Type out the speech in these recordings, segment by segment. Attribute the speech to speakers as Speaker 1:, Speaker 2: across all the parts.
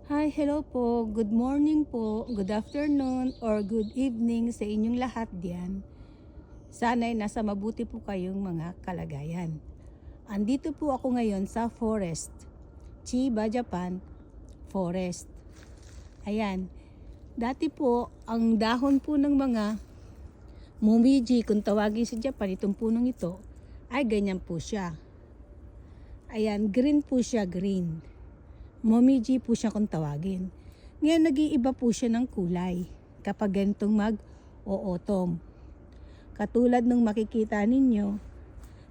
Speaker 1: Hi, hello po. Good morning po, good afternoon, or good evening sa inyong lahat diyan. Sana'y nasa mabuti po kayong mga kalagayan. Andito po ako ngayon sa forest, Chiba, Japan, forest. Ayan, dati po ang dahon po ng mga momiji, kung tawagin sa Japan, itong punong ito, ay ganyan po siya. Ayan, green po siya, green. Momiji po siya kung tawagin. Ngayon nag-iiba po siya ng kulay kapag ganitong mag-o-autumn. Katulad ng makikita ninyo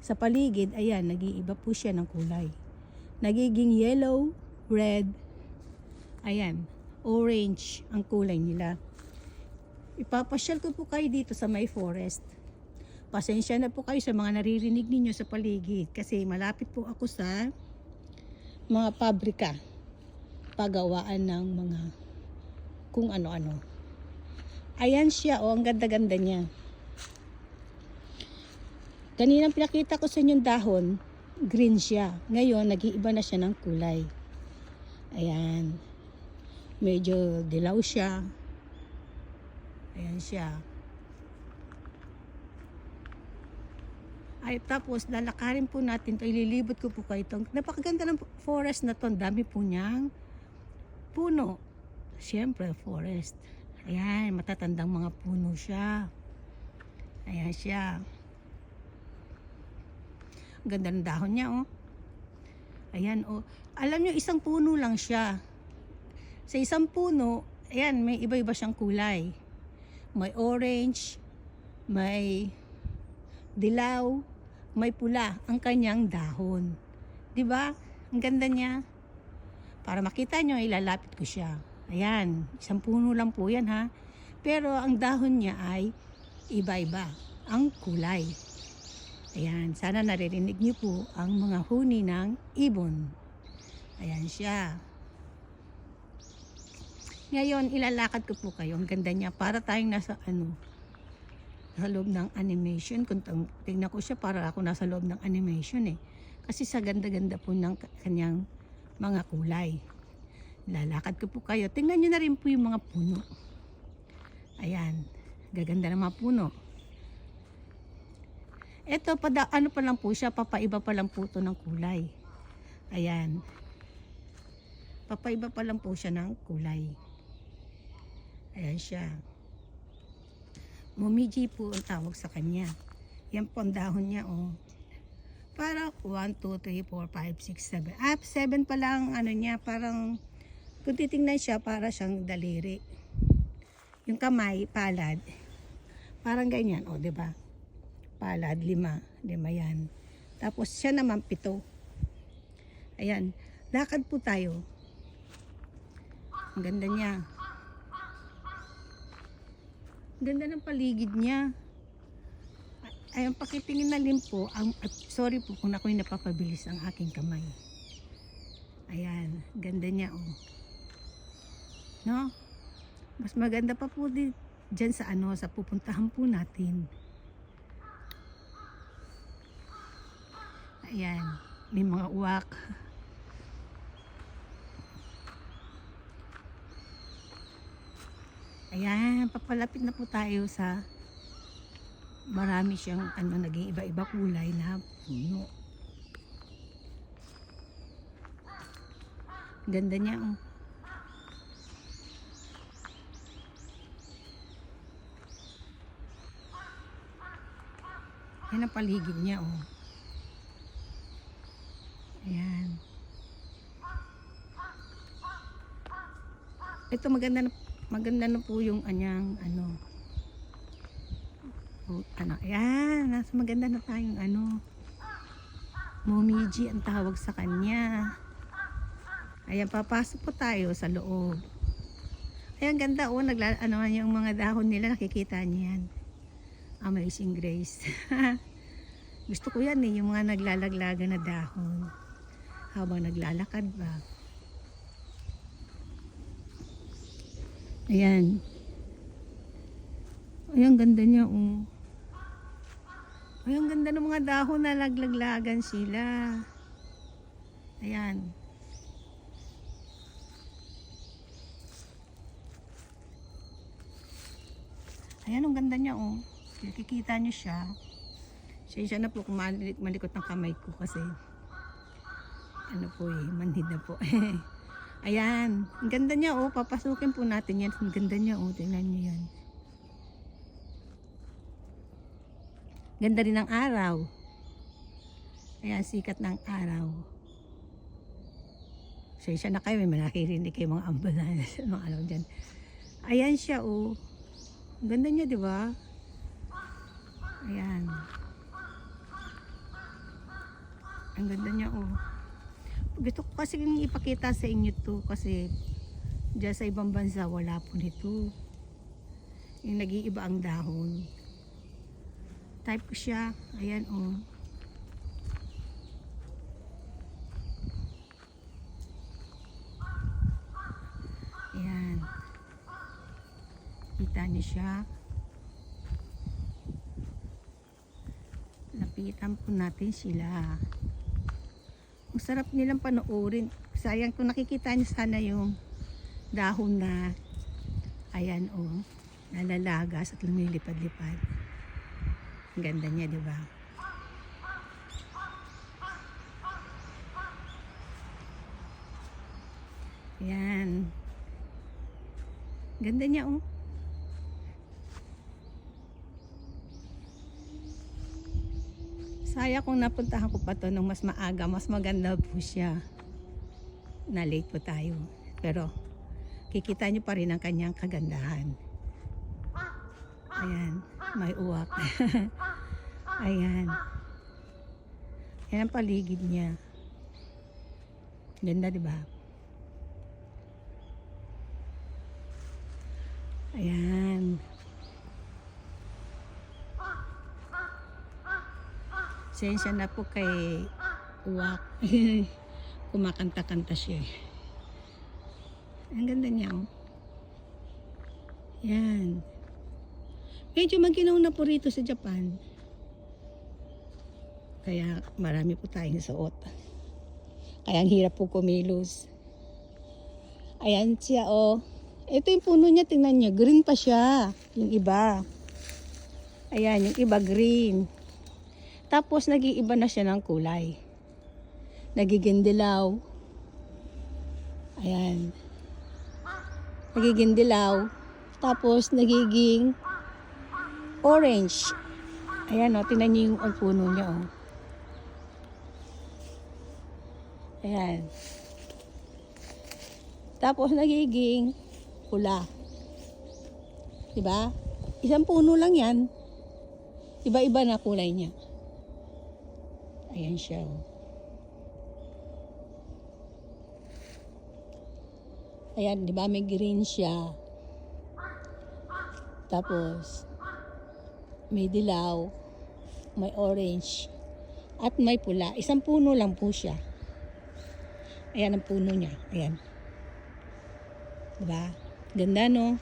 Speaker 1: sa paligid, ayan, nag-iiba po siya ng kulay. Nagiging yellow, red, ayan, orange ang kulay nila. Ipapasyal ko po kayo dito sa may forest. Pasensya na po kayo sa mga naririnig ninyo sa paligid kasi malapit po ako sa mga pabrika, pagawaan ng mga kung ano-ano. Ayan siya, ang ganda-ganda niya. Kaninang pinakita ko sa inyong dahon, green siya. Ngayon, nag-iiba na siya ng kulay. Ayan. Medyo dilaw siya. Ayan siya. Ay, tapos, lalakarin po natin ito. Ililibot ko po kayo ito. Napakaganda ng forest na to. Ang dami po niyang puno. Siyempre, forest. Ayan, matatandang mga puno siya. Ayan siya. Ang ganda ng dahon niya, oh. Ayan, oh. Alam nyo, isang puno lang siya. Sa isang puno, ayan, may iba-iba siyang kulay. May orange, may dilaw, may pula ang kanyang dahon. 'Di ba? Ang ganda niya. Para makita nyo, ilalapit ko siya. Ayan, isang puno lang po yan ha. Pero ang dahon niya ay iba-iba ang kulay. Ayan, sana naririnig niyo po ang mga huni ng ibon. Ayan siya. Ngayon, ilalakad ko po kayo. Ang ganda niya. Para tayong nasa sa loob ng animation. Kung tingnan ko siya, para ako nasa loob ng animation eh. Kasi sa ganda-ganda po ng kanyang mga kulay. Lalakad ko po kayo. Tingnan nyo na rin po yung mga puno. Ayan. Gaganda ng mga puno. Ito, ano pa lang po siya. Papaiba pa lang po ito ng kulay. Ayan. Papaiba pa lang po siya ng kulay. Ayan siya. Momiji po ang tawag sa kanya. Yan po ang dahon niya, oh. Parang 1, 2, 3, 4, 5, 6, 7. 7 pa lang ano niya, parang kung titingnan siya, para siyang daliri. Yung kamay, palad. Parang ganyan, oh, 'di ba? Palad, 5 yan. Tapos siya naman 7. Ayan, lakad po tayo. Ang ganda niya. Ang ganda ng paligid niya. Ayun, pakitingin na rin po, sorry po kung ako'y napapabilis ang aking kamay. Ayan, ganda niya, oh. No? Mas maganda pa po dyan sa sa pupuntahan po natin. Ayan, may mga uwak. Ayan, papalapit na po tayo sa marami siyang naging iba-iba kulay na puno. Ganda niya, oh. Yan ang paligid niya, oh. Ayan. Ito maganda na po yung anyang ayan, nasa maganda na tayong momiji ang tawag sa kanya. Ayan, papasok po tayo sa loob. Ayan, ganda, oh, yung mga dahon nila, nakikita niyo yan. Amazing Grace. Gusto ko yan eh, yung mga naglalaglaga na dahon habang naglalakad ba. Ayan. Ayan, ganda niya, oh. Ayan, ganda ng mga dahon na naglaglagan sila. Ayan. Ayan, ang ganda niya, oh. Kikita niyo siya. Siya na po kung malikot ng kamay ko kasi ano po eh, manhid na po. Ayan, ang ganda niya, oh. Papasukin po natin yan. Ang ganda niya, oh. Tingnan niyo yan. Ganda rin ng araw. Ayan, sikat ng araw. Siya na kayo, may manakirinig kayo mga ambulance, mga ano dyan. Ayan siya, oh. Ang ganda niya, di ba? Ayan. Ang ganda niya, oh. Gusto ko kasi ipakita sa inyo to kasi dyan sa ibang bansa wala po nito. Yung nag-iiba ang dahon. Type ko siya. Ayan, oh. Ayan. Kita niyo siya. Lapitan po natin sila. Ang sarap nilang panoorin. Sayang kung nakikita niyo sana yung dahon na ayan, oh, nalalagas at lumilipad-lipad. Ang ganda niya, di ba? Ayan. Ganda niya, oh. Saya kung napuntahan ko pa to nung mas maaga, mas maganda po siya. Na late po tayo. Pero kikita nyo pa rin ang kanyang kagandahan. Ayan, may uwak. Ayan. Yan ang paligid niya. Ganda, di ba? Ayan. Sensya na po kay uwak. Kumakanta-kanta siya. Ang ganda niya, oh. Yan. Medyo maginaw na po rito sa Japan. Kaya marami po tayong suot. Kaya ang hirap po kumilos. Ayan siya, oh. Ito yung puno niya, tingnan niyo. Green pa siya. Yung iba. Ayan, yung iba green. Tapos nag-iiba na siya ng kulay. Nagiging dilaw. Ayan. Nagiging dilaw. Tapos nagiging orange. Ayan, o. Tingnan niyo yung puno niya, o. Ayan. Tapos nagiging pula. Diba? Isang puno lang yan. Iba-iba na kulay niya. Ayan siya, o. Ayan, di ba may green siya. Tapos, may dilaw, may orange, at may pula. Isang puno lang po siya. Ayan ang puno niya. Ayan. Di ba? Ganda, no?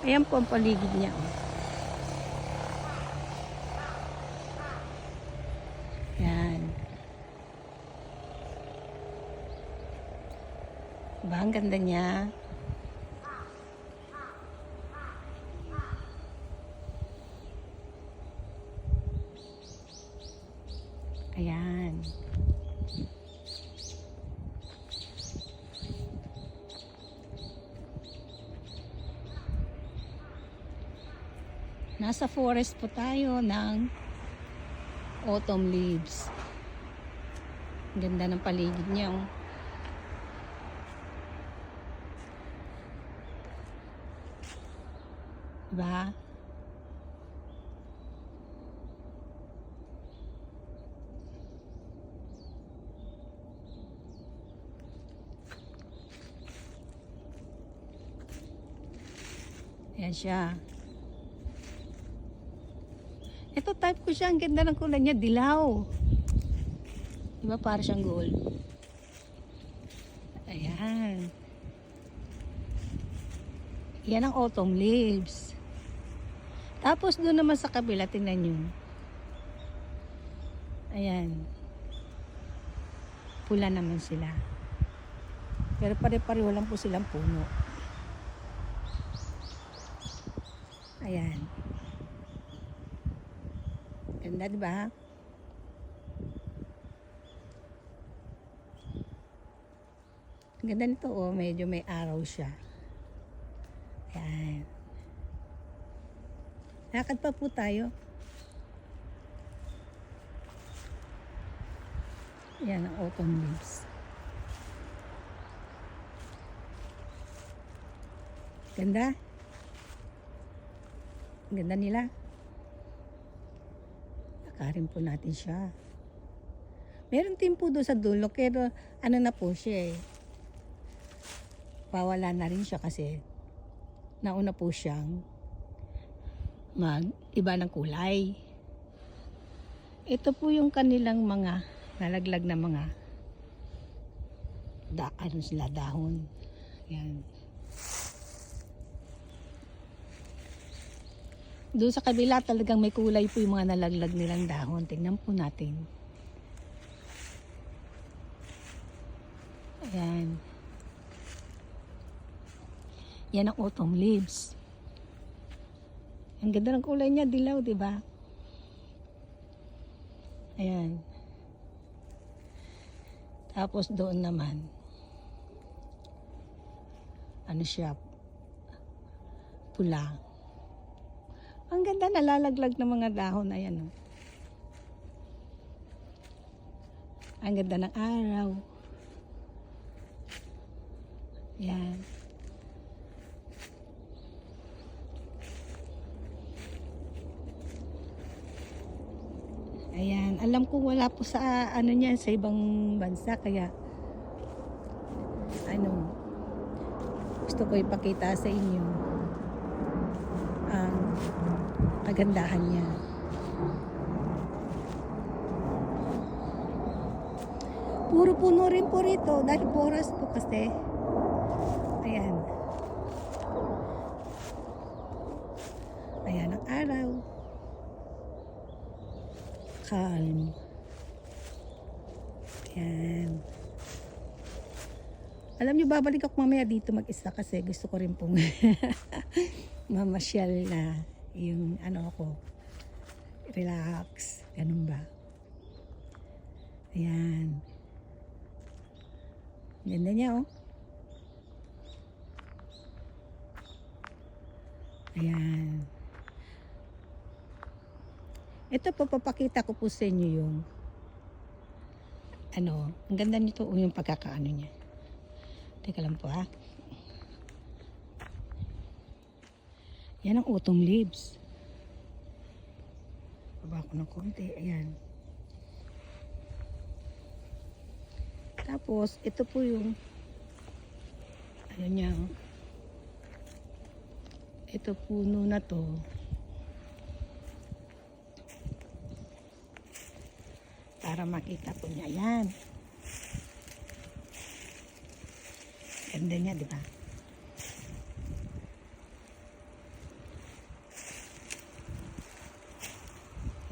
Speaker 1: Ayan po ang paligid niya, oh. Ayan. Diba, ang ganda niya. Ayan. Nasa forest po tayo ng autumn leaves. Ganda ng paligid niya, oh. Diba? Ayan siya. Ito type ko siya. Ang ganda ng kulay niya. Dilaw. Diba para siyang gold? Ayan. Yan ang autumn leaves. Tapos doon naman sa kabila, tingnan nyo. Ayan. Pula naman sila. Pero pare-pareho lang po silang puno. Ayan. Ganda, di ba? Ang ganda nito, oh. Medyo may araw siya. Ayan. Lakad pa po tayo. Ayan ang autumn leaves. Ganda. Ang ganda nila. Lakarin po natin siya. Meron din po doon sa dulo, pero ano na po siya eh. Pawala na rin siya kasi nauna po siyang mag-iba ng kulay. Ito po yung kanilang mga nalaglag na mga dahon. Yan. Doon sa kabila talagang may kulay po yung mga nalaglag nilang dahon. Tingnan po natin. Ayan. Yan ang autumn leaves. Ang ganda ng kulay niya, dilaw, di ba? Ayan. Tapos doon naman, ano siya, pula. Ang ganda, nalalaglag ng mga dahon. Ayan, oh. Ang ganda ng araw. Ayan. Ayan, alam ko wala po sa ano niyan sa ibang bansa kaya gusto ko ipakita sa inyo ang kagandahan niya. Puro puno rin po rito dahil forest po kasi. Ayan. Ayan ang araw. Calm. Ayan. Alam niyo, babalik ako mamaya dito mag-isa kasi gusto ko rin pong mamasyal na yung ano ako. Relax. Ganun ba? Ayan. Ganda niya, oh. Ayan. Ito po, papakita ko po sa inyo yung ang ganda nito o yung pagkakaano niya. Teka lang po, ha. Yan ang autumn leaves. Baba ko ng konti. Ayan. Tapos, ito po yung ano niya. Ito puno na to. Para makita po niya. Yan. Ganda niya, di ba?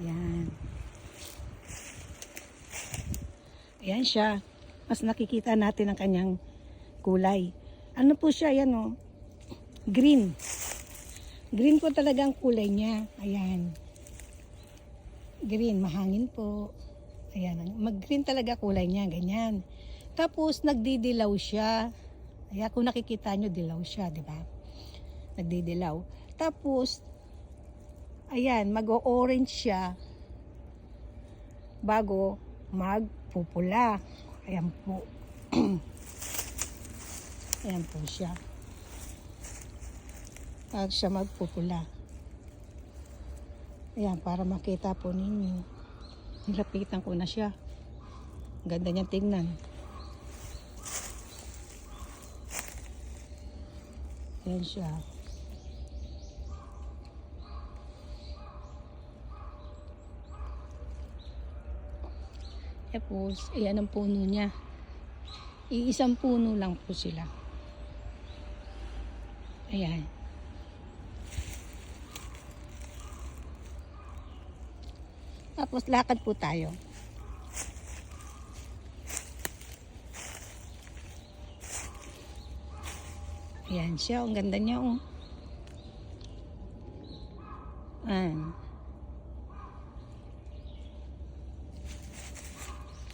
Speaker 1: Yan. Ayan siya. Mas nakikita natin ang kanyang kulay. Ano po siya? Ayan, oh. Green. Green po talaga ang kulay niya. Ayan. Green. Mahangin po. Ayan. Mag-green talaga kulay niya. Ganyan. Tapos, nagdidilaw siya. Ayan, kung nakikita nyo, dilaw siya, di ba? Nagdidilaw. Tapos, ayan, mag-o-orange siya bago magpupula. Ayan po. Ayan po siya. Bago siya magpupula. Ayan, para makita po ninyo. Nilapitan ko na siya. Ganda niyang tingnan. Ayan siya. Tapos, ayan ang puno niya. Iisang puno lang po sila. Ayan. Tapos, lakad po tayo. Ayan siya, ang ganda niya oh. Ayan.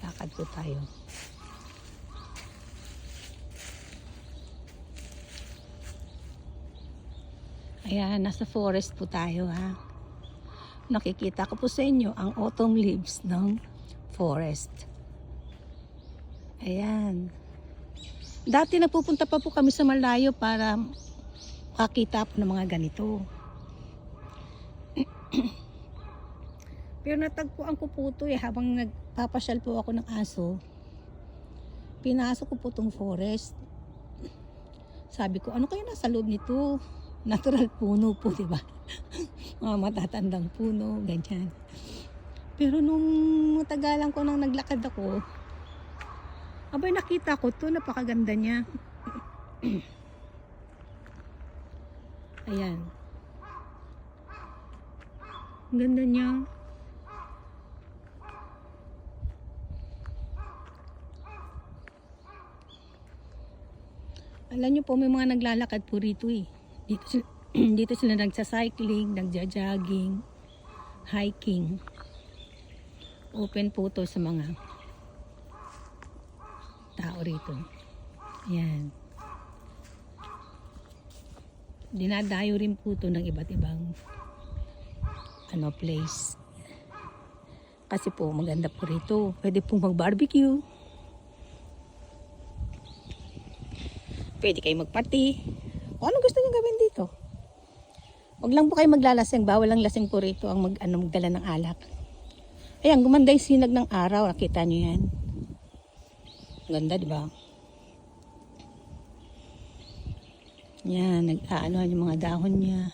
Speaker 1: Lakad po tayo. Ayan, nasa forest po tayo ha. Nakikita ko po sa inyo ang autumn leaves ng forest. Ayan. Dati napupunta pa po kami sa malayo para makita po ng mga ganito. Pero natagpuan ko po ito habang nagpapasyal po ako ng aso. Pinasok ko po itong forest. Sabi ko, ano kaya nasa loob nito? Natural puno po, di ba? Mga matatandang puno, ganyan. Pero nung matagalan ko nang naglakad ako, abay nakita ko to, napakaganda niya. Ayan. Ang ganda niya. Alam niyo po, may mga naglalakad po rito eh. Dito sila nagsa-cycling, nagja-jogging, hiking. Open po to sa mga tao rito. Ayan. Dinadayo rin po to ng iba't ibang place. Kasi po maganda po rito. Pwede po mag-barbecue. Pwede kayo mag-party. O anong gusto niyo gawin dito? Huwag lang po kayo maglalasing. Bawal lang lasing po rito ang magdala ng alak. Ayan, gumanda yung sinag ng araw. Nakita niyo yan? Ganda, di ba? Yan, nag-aanohan yung mga dahon niya.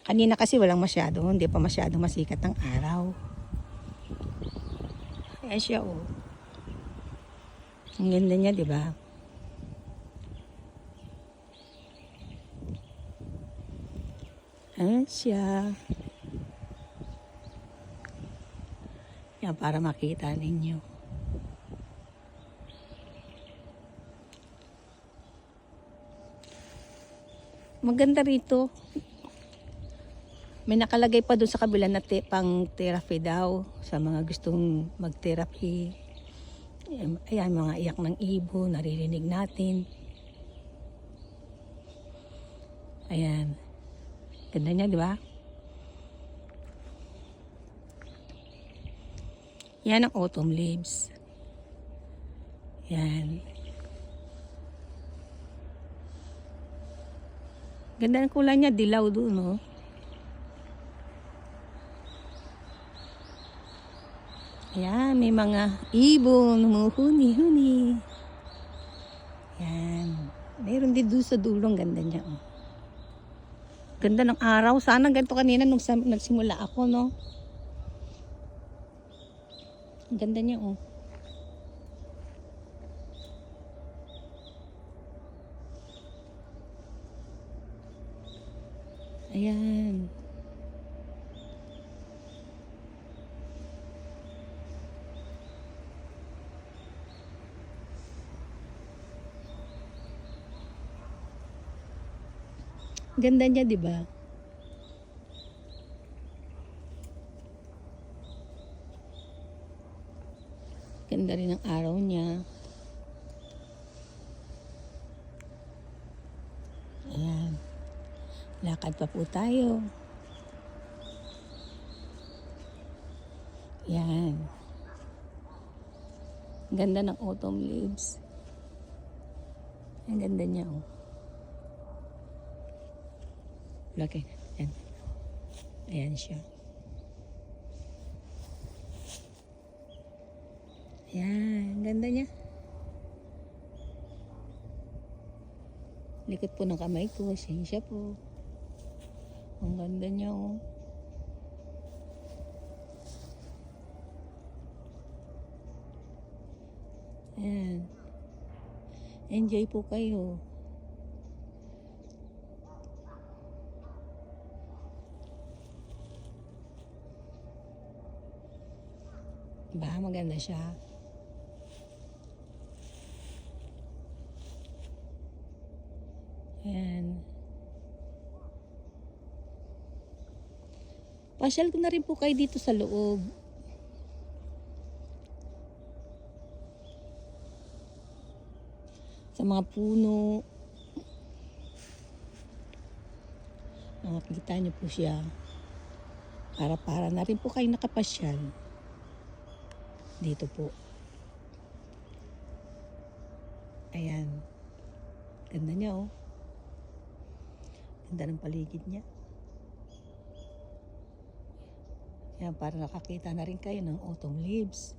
Speaker 1: Kanina kasi walang masyado. Hindi pa masyado masikat ng araw. Ayan siya, oh. Ang ganda niya, di ba? Ayan siya. Yan, para makita ninyo. Maganda rito. May nakalagay pa doon sa kabila na pang therapy daw. Sa mga gustong mag-therapy. Ayan, mga iyak ng ibon. Naririnig natin. Ayan. Ganda niya, di ba? Yan ang autumn leaves. Yan. Ganda ng kulay niya, dilaw doon, no? Ayan, may mga ibon, huni-huni. Yan. Mayroon din doon sa dulong, ganda niya, oh. Ganda ng araw. Sana ganito kanina nung nagsimula ako, no? Ang ganda niya, oh. Ayan. Ganda niya, di ba? Ganda rin ang araw niya. Ayan. Lakad pa po tayo. Ayan. Ganda ng autumn leaves. Ang ganda niya, oh. Laki. Ayan. Ayan siya. Ayan. Ganda niya. Likot po ng kamay ko. Siya po. Ang ganda niya, oh. Ayan. Enjoy po kayo. Diba? Maganda siya. Pasyal ko na rin po kayo dito sa loob. Sa mga puno. Nakikita niyo po siya. Para na rin po kayo nakapasyal. Dito po. Ayan. Ganda niya oh. Ganda ng paligid niya. Ayan, para nakakita na rin kayo ng autumn leaves.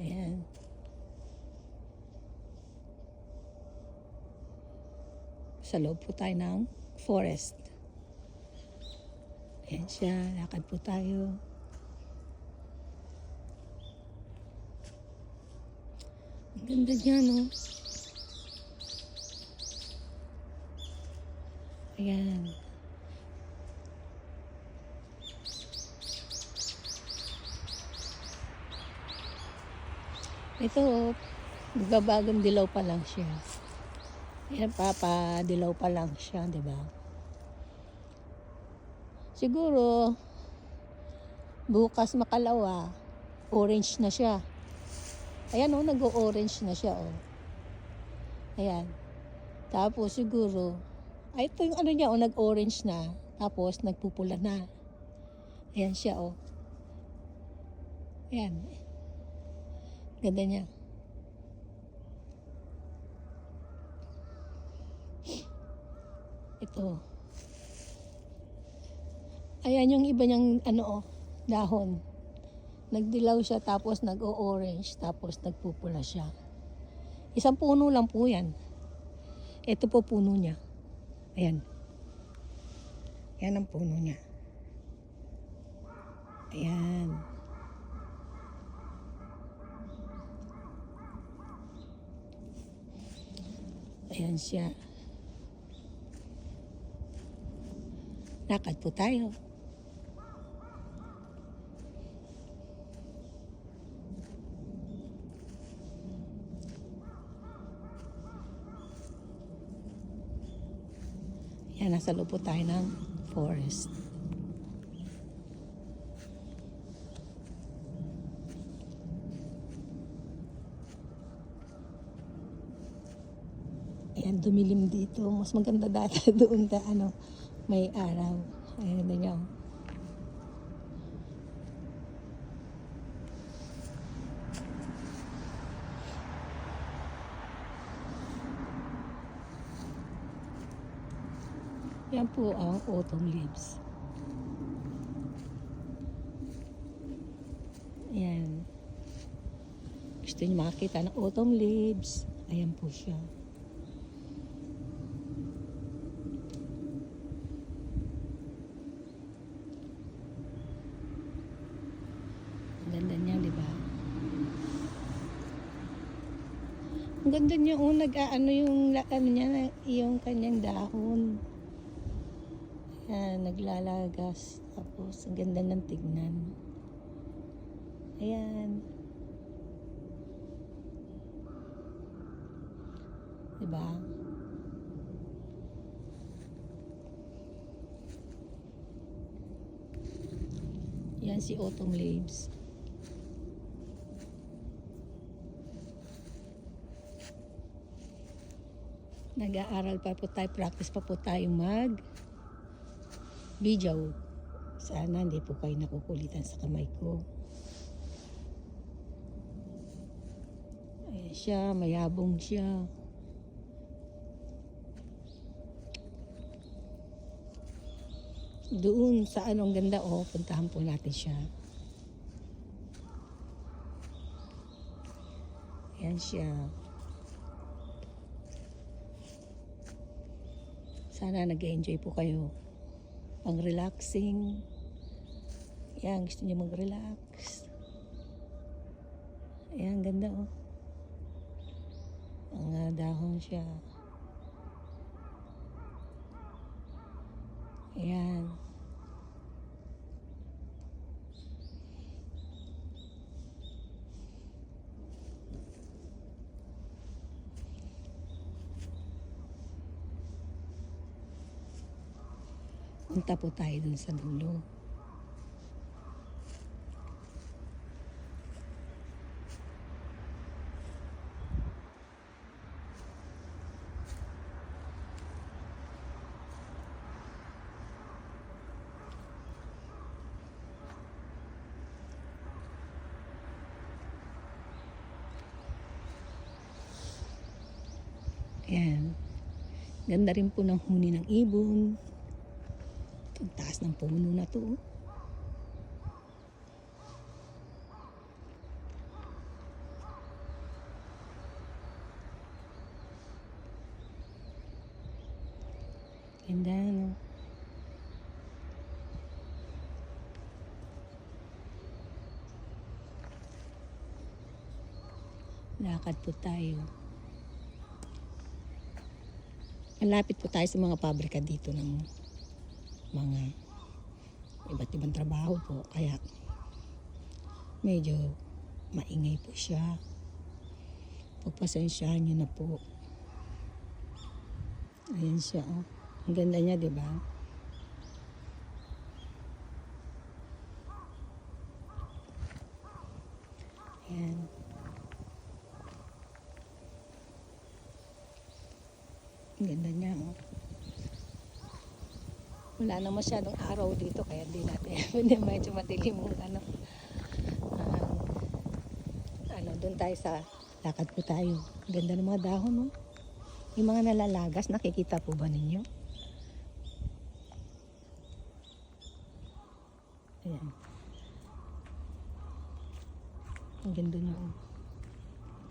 Speaker 1: Ayan. Sa loob po tayo ng forest. Ayan siya, lakad po tayo. Ang ganda niya, no? Ayan. Ito, nagbabagong dilaw pa lang siya. Ayan, dilaw pa lang siya, di ba? Siguro, bukas makalawa, orange na siya. Ayan, oh, nag-o-orange na siya, oh. Ayan. Tapos, siguro, ay, ito yung ano niya, oh, nag-orange na. Tapos, nagpupula na. Ayan siya, oh. Ayan. Ganda niya. Ito. Ayan yung iba niyang ano, dahon. Nagdilaw siya tapos nag-o-orange tapos nagpupula siya. Isang puno lang po yan. Ito po puno niya. Ayan. Yan ang puno niya. Ayan. Ayan siya. Lakad po tayo. Yan, nasa loob po tayo ng forest. Ayan, dumilim dito. Mas maganda dati doon na ano, may araw. Ayan na niya. Yan po ang autumn leaves. Ayan. Gusto niyo makakita ng autumn leaves? Ayan po siya. Ang ganda niya, di ba? Ang ganda niya, oh, nag-aano yung ano niya, yung kanyang dahon. Ayan, naglalagas. Tapos, ang ganda ng tignan. Ayan. Diba? Yan si autumn leaves. Nag-aaral pa po tayo, practice pa po tayo mag-video. Sana hindi po kayo nakukulitan sa kamay ko. Ayan siya, mayabong siya. Doon sa anong ganda, oh, puntahan po natin siya. Ayan siya. Sana nag-enjoy po kayo. Pang-relaxing. Ayan, gusto niyo mag-relax. Ayan, ganda oh. Ang dahon siya. Ayan. Punta po tayo dun sa dulo. Ayan. Ganda rin po ng huni ng ibon. Ang taas ng puno na to. Oh. Ganda, no? Lakad po tayo. Malapit po tayo sa mga pabrika dito ng mga iba't ibang trabaho po. Kaya medyo maingay po siya. Pagpasensyahan nyo na po. Ayan siya. Oh. Ang ganda niya, di ba? Ayan. Ang ganda niya, oh. Wala na masyadong araw dito kaya di natin hindi medyo madilim yung doon tayo sa lakad po tayo. Ang ganda ng mga dahon, no? Yung mga nalalagas, nakikita po ba ninyo? Ayan. Ang ganda niya, oh.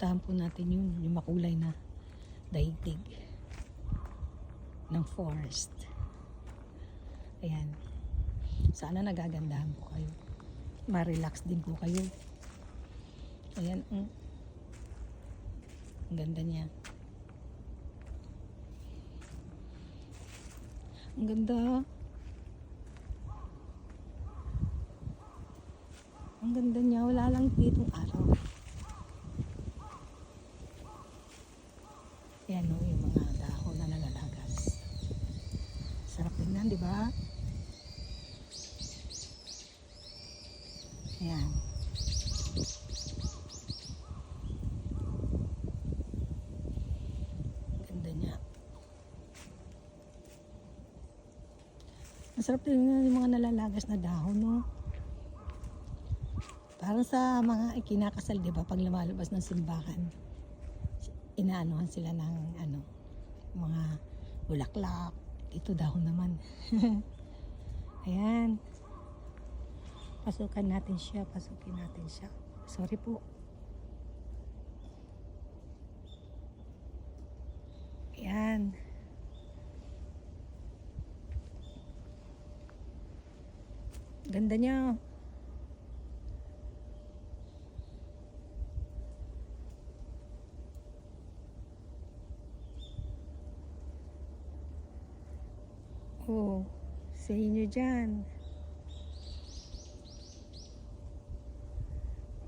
Speaker 1: Tahan po natin yung makulay na daigdig ng forest. Ayan. Sana nagagandahan po kayo. Ma-relax din po kayo. Ayan. Ang ganda niya. Ang ganda. Ang ganda niya. Wala lang ditong araw. Ayan, no, yung mga dahon na nalalagas. Sarap tingnan, di ba? Ayan. Ganda niya. Masarap tingnan yung mga nalalagas na dahon, no? Parang sa mga ikinakasal, di ba? Pag lumalabas ng simbahan, inaanuhan sila ng mga bulaklak. Ito dahon naman. Ayan. Pasukin natin siya. Sorry po. Ayan. Ganda niya. Oh, sa inyo dyan.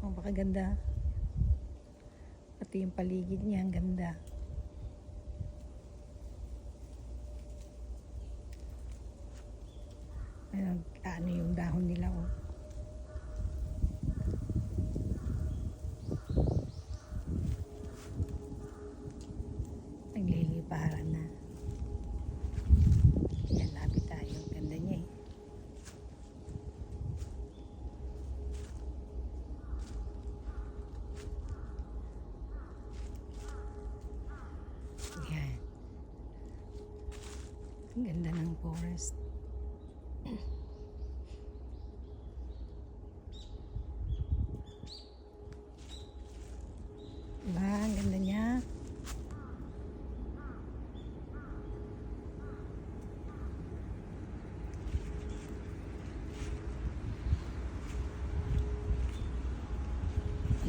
Speaker 1: Oh, baka ganda. Pati yung paligid niya, ang ganda. Ano yung dahon nila, oh. Nagliliparan na. Yan, lapit tayo. Ganda niya, eh. Yan. Ang ganda ng forest. Diba? Ang ganda niya.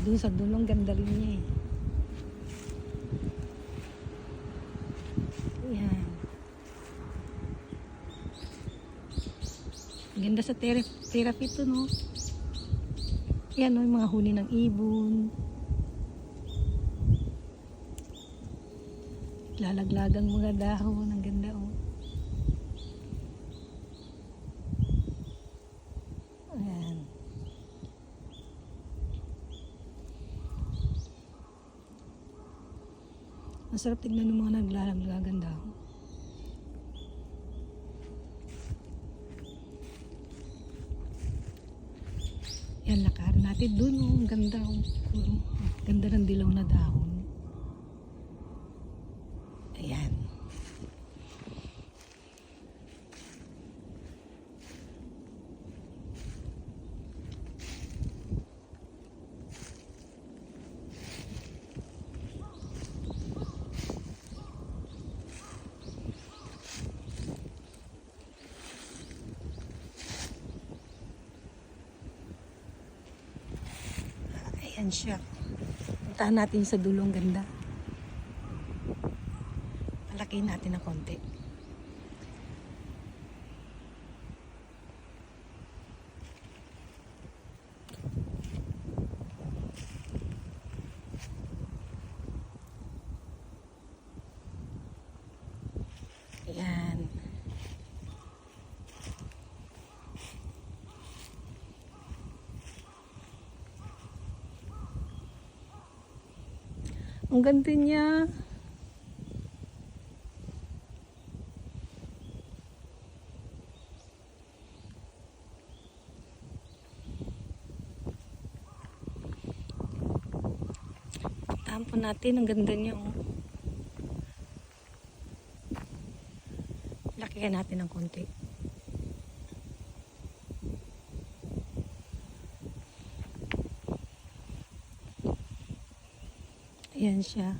Speaker 1: Doon sa dulong ganda rin niya, eh. Ayan. Ganda sa therapy to, no? Ayan, no, yung mga huni ng ibon. Lalaglagang mga dahon. Ang ganda, oh. Masarap tignan ng mga naglalaganda. Yan, lakarin natin dun. Oh, ang ganda. Oh. Ganda ng dilaw na dahon. Ayan. Ayan siya. Puntahan natin sa dulong ganda. Palakihin natin ng konti. Ayan. Ang ganda niya. Tampon natin, ang ganda niya. Oh. Lakihan natin ng konti. Ayan siya.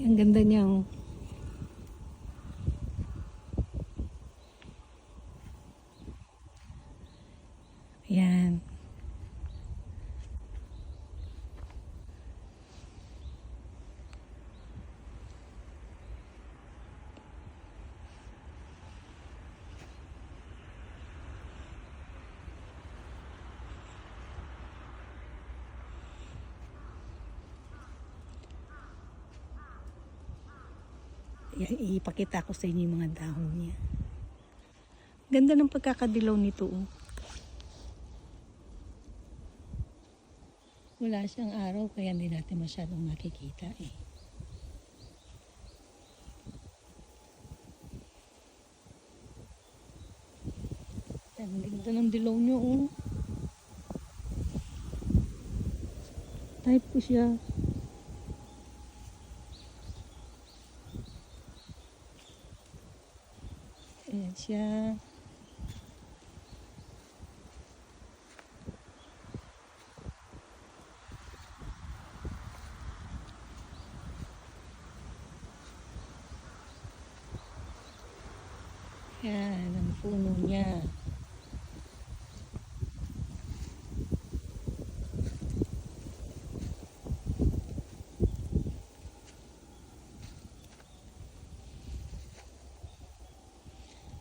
Speaker 1: Ang ganda niya. Oh. Ayan. Ipakita ko sa inyo yung mga dahon niya. Ganda ng pagkakadilaw nito. Oh. Wala siyang araw kaya hindi natin masyadong makikita eh. Ang ganda ng dilaw niya. Oh. Type ko siya. Ayan siya. Yan, ang puno niya.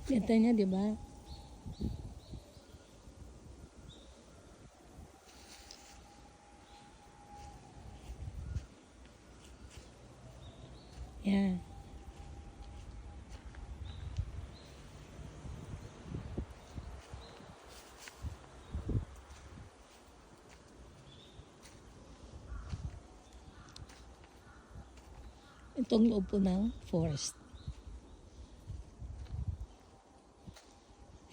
Speaker 1: Ganda niya, di ba? Yan. Itong loob po ng forest.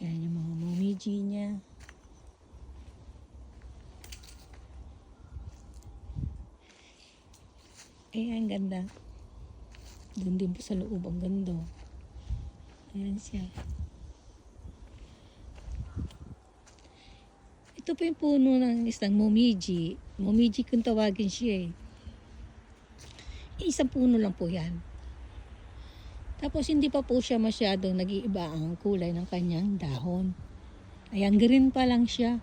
Speaker 1: Ayan yung mga momiji niya. Ayan, ganda. Doon din po sa loob, ang ganda. Ayan siya. Ito po yung puno ng isang momiji. Momiji kung tawagin siya eh. Isang puno lang po yan. Tapos hindi pa po siya masyadong nag-iiba ang kulay ng kanyang dahon. Ayan, green pa lang siya.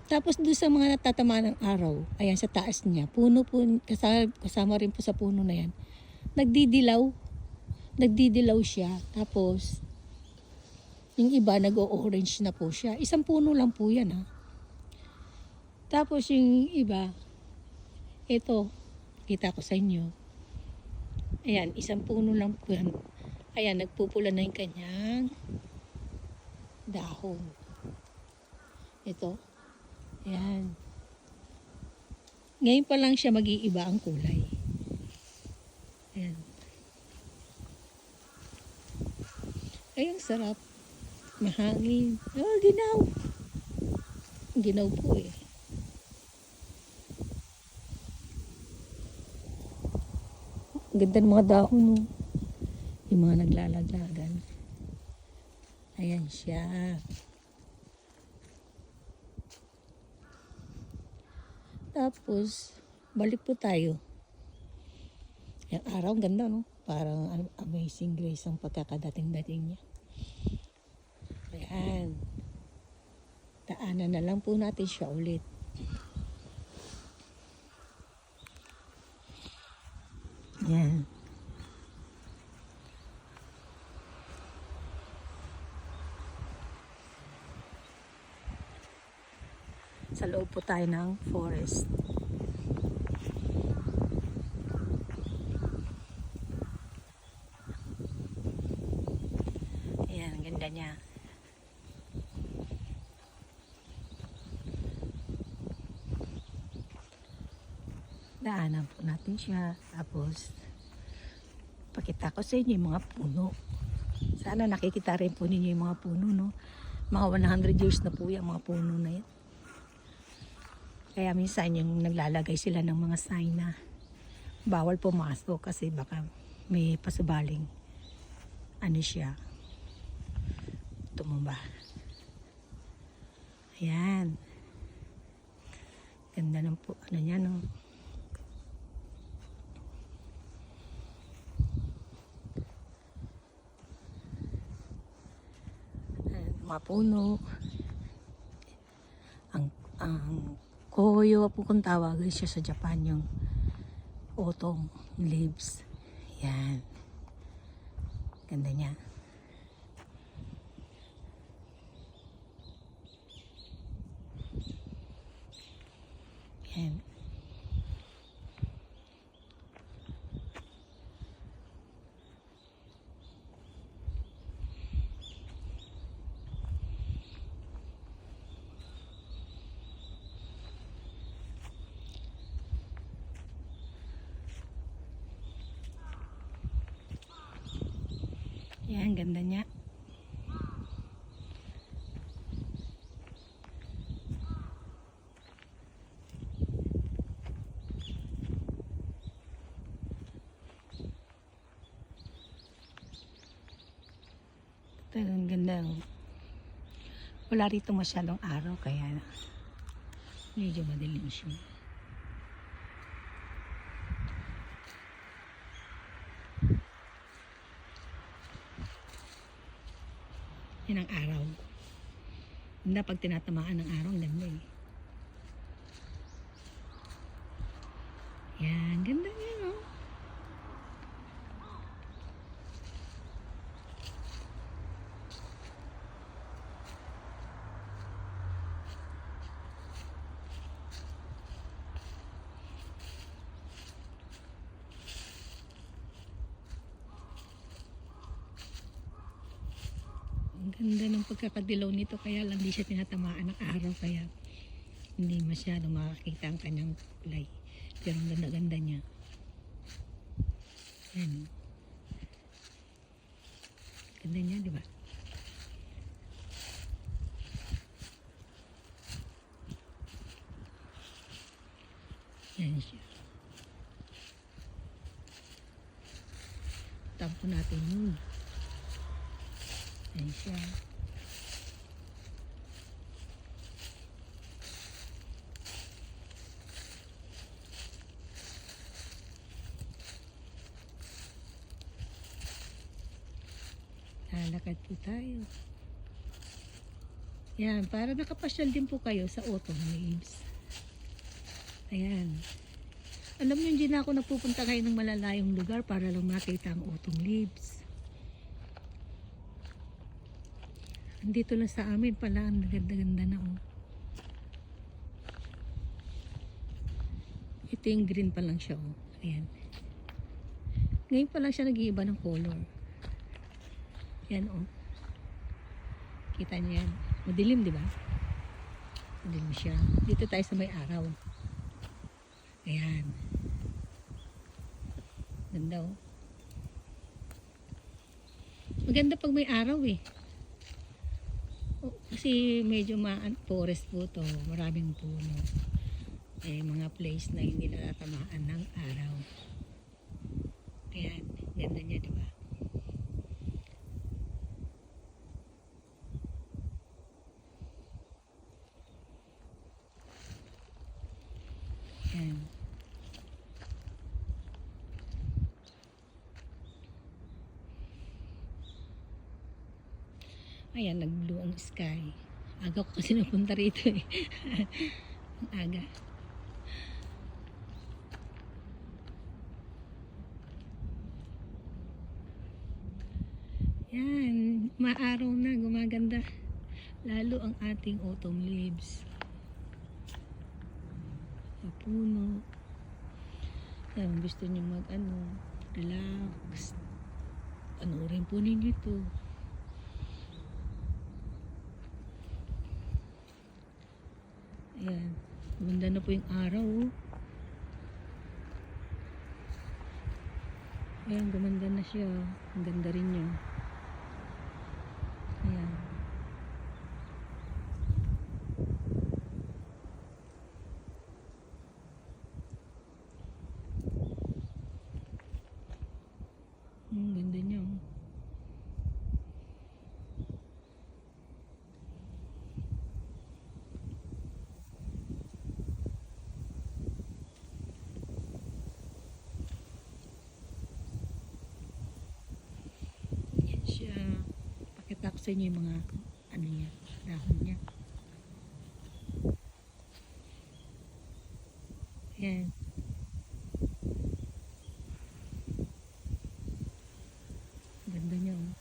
Speaker 1: Tapos doon sa mga natatama ng araw, ayan sa taas niya, puno po, kasama rin po sa puno na yan, nagdidilaw siya. Tapos, yung iba nag-o-orange na po siya. Isang puno lang po yan ha. Tapos yung iba, ito, kita ko sa inyo. Ayan, isang puno lang po yan. Ayan, nagpupula na yung kanyang dahon. Ito. Ayan. Ngayon pa lang siya mag-iiba ang kulay. Ayan. Ay, ang sarap. Mahangin. Oh, ginaw. Ginaw po eh. Ang ganda ng mga dahon, no? Yung mga naglalaglagan. Ayan siya. Tapos, balik po tayo. Yung araw, ang ganda, no? Parang Amazing Grace ang pagkakadating-dating niya. Ayan. Daanan na lang po natin siya ulit. Ayan. Sa loob po tayo ng forest. Ayan, ang ganda niya. Daanan po natin siya. Tapos, pakita ko sa inyo yung mga puno. Sana nakikita rin po ninyo yung mga puno, no? Mga 100 years na po yung mga puno na yan. Kaya minsan yung naglalagay sila ng mga sign na bawal pumasok kasi baka may pasubaling ano siya, tumumba. Ayan. Ganda ng po, ano niya, no? Ayan, mga puno. Ang koyo po kung tawagin siya sa Japan, yung autumn leaves. Yan. Ganda niya. Yan. Yan, ganda niya. Talagang ganda. Wala rito masyadong araw kaya medyo madilim siya. Yan ang araw. Ganda pag tinatamaan ng araw, ganda eh. Yan, ganda niya, no? Ang ganda ng pagkakadilaw nito kaya lang di siya tinatamaan ng araw kaya hindi masyado makakita ang kanyang kulay. Pero ang ganda-ganda niya. Yan. Ganda niya, di ba? Yan siya. Tampo natin yun. Yan siya. Lalakad po tayo. Yan, para nakapasyal din po kayo sa autumn leaves. Ayan. Alam niyo, hindi na ako napupunta kayo ng malalayong lugar para lang makita ang autumn leaves. Andito lang sa amin pala, ang ganda-ganda na oh. Ito yung green pa lang siya oh. Ayan. Ngayon pa lang siya nag-iiba ng color. Yan oh. Kita niyo yan. Madilim, di ba? Madilim siya. Dito tayo sa may araw. Ayan. Ganda oh. Maganda pag may araw eh. Kasi medyo forest po to. Maraming puno. Eh, mga place na hindi natatamaan ng araw. Ayan. Ganda niya, di ba? Ayan. Ayan, nag-blue ang sky. Aga ko kasi napunta rito eh. Ang aga. Yan, maaraw na, gumaganda. Lalo ang ating autumn leaves. Sa puno. Yan, gusto nyo relax. Panoorin po ninyo ito. Ayan, gumanda na po yung araw oh. Ayan, gumanda na siya. Ang ganda rin niya. Ayan. Ganda niya oh. Pakita ko sa inyo yung mga dahon niya. Ayan. Ganda niya oh.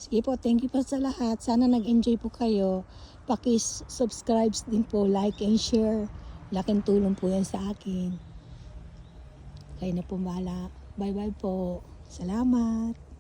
Speaker 1: Sige po, thank you po sa lahat. Sana nag-enjoy po kayo. Paki-subscribe din po, like and share. Laking tulong po yan sa akin. Kayo na po bahala. Bye-bye po. Salamat.